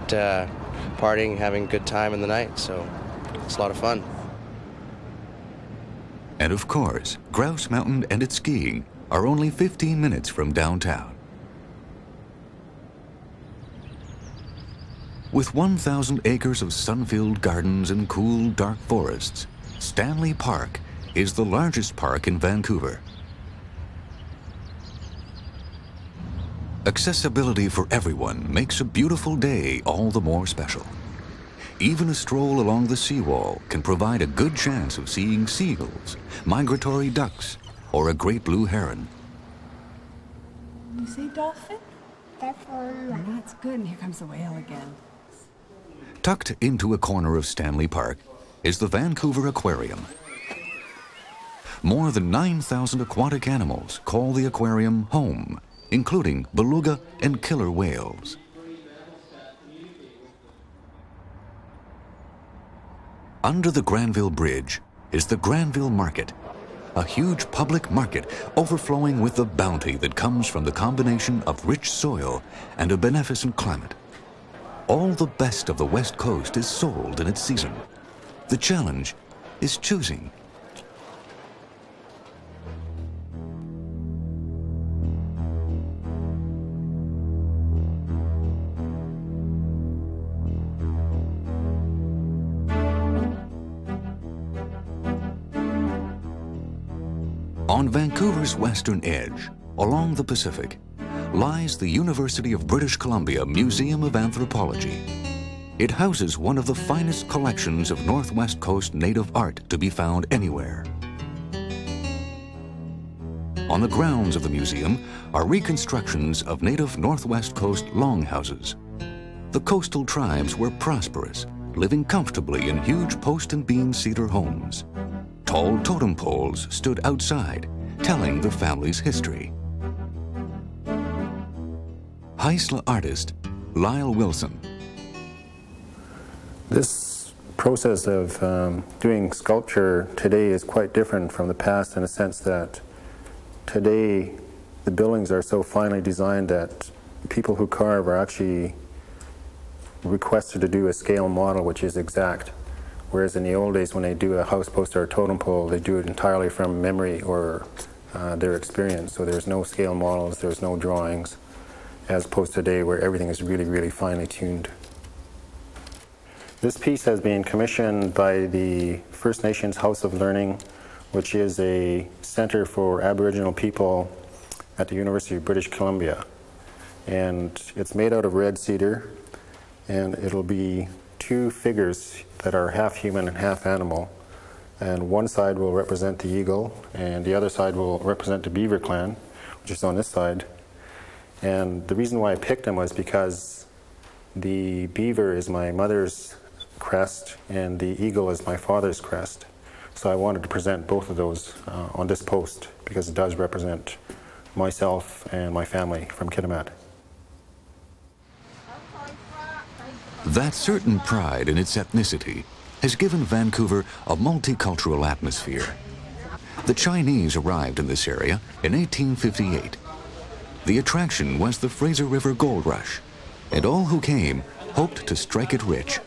partying, having a good time in the night. So it's a lot of fun. And of course, Grouse Mountain and its skiing are only 15 minutes from downtown. With 1,000 acres of sun-filled gardens and cool, dark forests, Stanley Park is the largest park in Vancouver. Accessibility for everyone makes a beautiful day all the more special. Even a stroll along the seawall can provide a good chance of seeing seals, migratory ducks, or a great blue heron. You say dolphin? That's good, and here comes the whale again. Tucked into a corner of Stanley Park is the Vancouver Aquarium. More than 9,000 aquatic animals call the aquarium home, including beluga and killer whales. Under the Granville Bridge is the Granville Market, a huge public market overflowing with the bounty that comes from the combination of rich soil and a beneficent climate. all the best of the West Coast is sold in its season. The challenge is choosing. On Vancouver's western edge, along the Pacific, lies the University of British Columbia Museum of Anthropology. It houses one of the finest collections of Northwest Coast native art to be found anywhere. On the grounds of the museum are reconstructions of native Northwest Coast longhouses. The coastal tribes were prosperous, living comfortably in huge post and beam cedar homes. Tall totem poles stood outside, telling the family's history. Haisla artist Lyle Wilson. This process of doing sculpture today is quite different from the past in a sense that today the buildings are so finely designed that people who carve are actually requested to do a scale model which is exact. Whereas in the old days when they do a house post or a totem pole, they do it entirely from memory or their experience. So there's no scale models, there's no drawings, as opposed to today where everything is really, really finely tuned. This piece has been commissioned by the First Nations House of Learning, which is a center for Aboriginal people at the University of British Columbia. And it's made out of red cedar, and it'll be two figures that are half human and half animal. And one side will represent the eagle, and the other side will represent the beaver clan, which is on this side. And the reason why I picked them was because the beaver is my mother's crest, and the eagle is my father's crest. So I wanted to present both of those on this post, because it does represent myself and my family from Kitimat. That certain pride in its ethnicity has given Vancouver a multicultural atmosphere. The Chinese arrived in this area in 1858. The attraction was the Fraser River Gold Rush, and all who came hoped to strike it rich.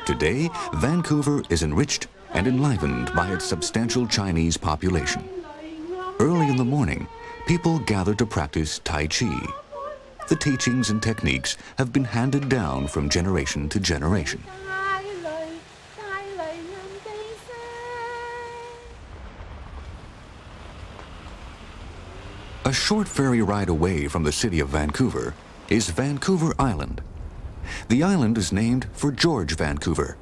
Today, Vancouver is enriched and enlivened by its substantial Chinese population. Early in the morning, people gather to practice Tai Chi. The teachings and techniques have been handed down from generation to generation. A short ferry ride away from the city of Vancouver is Vancouver Island. The island is named for George Vancouver,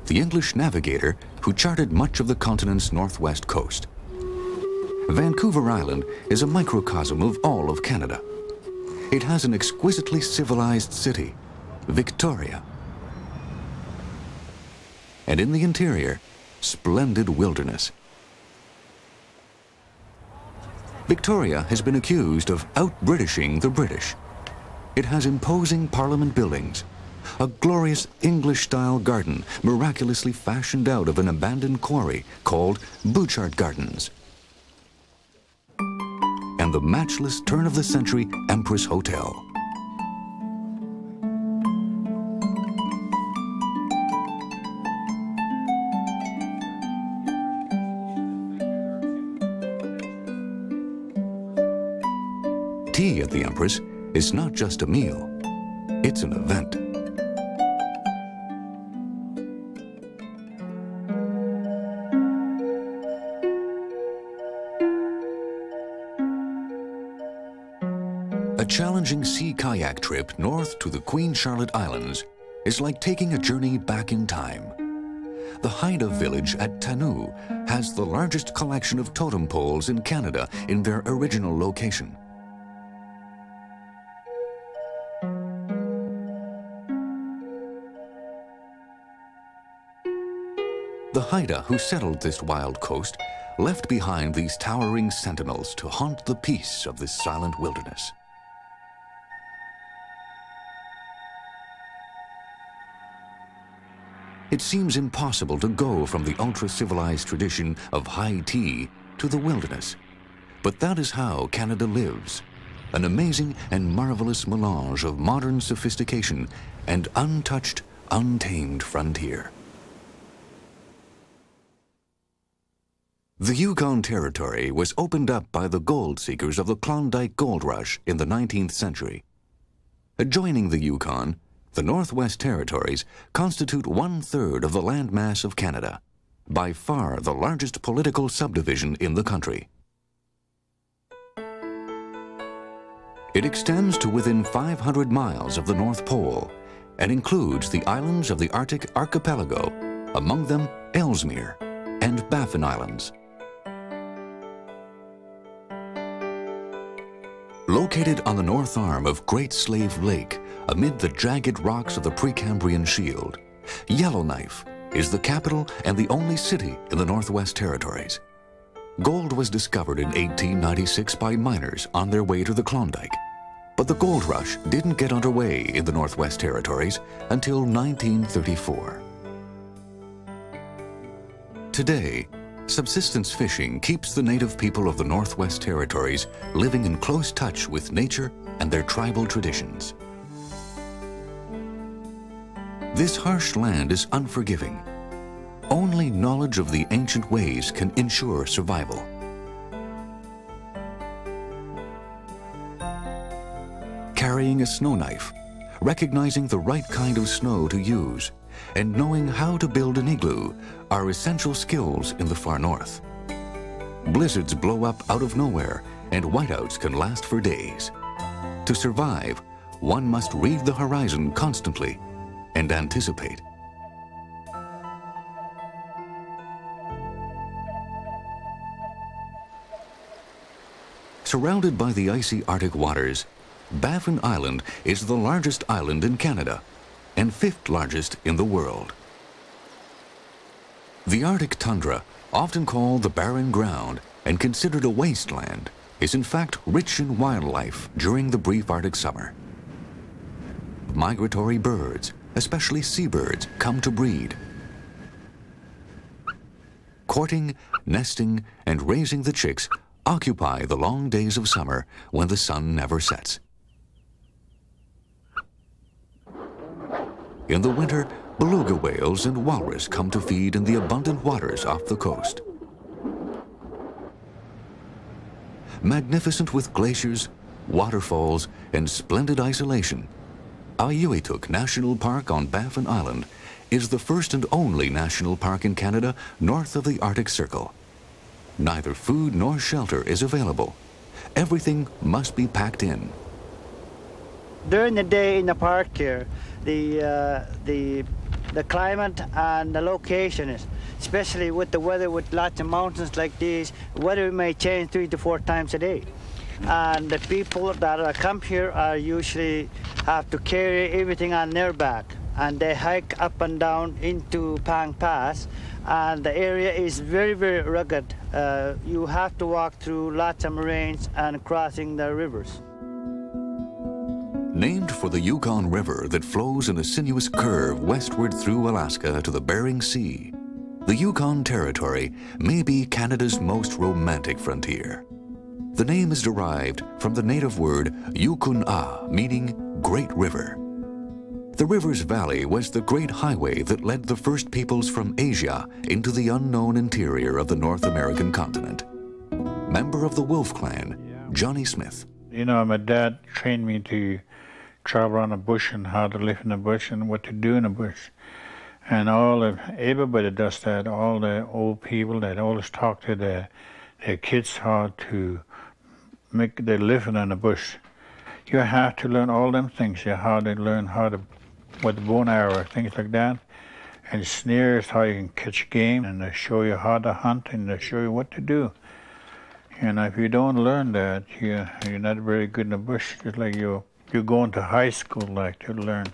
the English navigator who charted much of the continent's northwest coast. Vancouver Island is a microcosm of all of Canada. It has an exquisitely civilized city, Victoria. And in the interior, splendid wilderness. Victoria has been accused of out-Britishing the British. It has imposing parliament buildings, a glorious English-style garden miraculously fashioned out of an abandoned quarry called Bouchard Gardens, and the matchless turn-of-the-century Empress Hotel. Tea at the Empress is not just a meal, it's an event. A challenging sea kayak trip north to the Queen Charlotte Islands is like taking a journey back in time. The Haida village at Tanu has the largest collection of totem poles in Canada in their original location. The Haida who settled this wild coast left behind these towering sentinels to haunt the peace of this silent wilderness. It seems impossible to go from the ultra-civilized tradition of high tea to the wilderness. But that is how Canada lives, an amazing and marvelous melange of modern sophistication and untouched, untamed frontier. The Yukon Territory was opened up by the gold seekers of the Klondike Gold Rush in the 19th century. Adjoining the Yukon, the Northwest Territories constitute 1/3 of the landmass of Canada, by far the largest political subdivision in the country. It extends to within 500 miles of the North Pole and includes the islands of the Arctic archipelago, among them Ellesmere and Baffin Islands. Located on the north arm of Great Slave Lake, amid the jagged rocks of the Precambrian Shield, Yellowknife is the capital and the only city in the Northwest Territories. Gold was discovered in 1896 by miners on their way to the Klondike, but the gold rush didn't get underway in the Northwest Territories until 1934. Today, subsistence fishing keeps the native people of the Northwest Territories living in close touch with nature and their tribal traditions. This harsh land is unforgiving. Only knowledge of the ancient ways can ensure survival. Carrying a snow knife, recognizing the right kind of snow to use, and knowing how to build an igloo are essential skills in the far north. Blizzards blow up out of nowhere, and whiteouts can last for days. To survive, one must read the horizon constantly and anticipate. Surrounded by the icy Arctic waters, Baffin Island is the largest island in Canada and 5th largest in the world. The Arctic tundra, often called the Barren Ground and considered a wasteland, is in fact rich in wildlife during the brief Arctic summer. Migratory birds, especially seabirds, come to breed. Courting, nesting, and raising the chicks occupy the long days of summer when the sun never sets. In the winter, beluga whales and walrus come to feed in the abundant waters off the coast. Magnificent with glaciers, waterfalls, and splendid isolation, Auyuittuq National Park on Baffin Island is the first and only national park in Canada north of the Arctic Circle. Neither food nor shelter is available. Everything must be packed in. During the day in the park here, the climate and the location is, especially with the weather, with lots of mountains like these, weather may change 3 to 4 times a day. And the people that come here are usually have to carry everything on their back, and they hike up and down into Pang Pass, and the area is very, very rugged. You have to walk through lots of moraines and crossing the rivers. Named for the Yukon River that flows in a sinuous curve westward through Alaska to the Bering Sea, the Yukon Territory may be Canada's most romantic frontier. The name is derived from the native word Yukon-a, meaning Great River. The river's valley was the great highway that led the first peoples from Asia into the unknown interior of the North American continent. Member of the Wolf Clan, Johnny Smith. You know, my dad trained me to travel around the bush and how to live in the bush and what to do in the bush. And everybody does that. All the old people that always talk to their kids how to make their living in the bush. You have to learn all them things. You have to learn with the bow and arrow, things like that. And snares, how you can catch game, and they show you how to hunt, and they show you what to do. And if you don't learn that, you're not very good in the bush. Just like you're going to high school like to learn.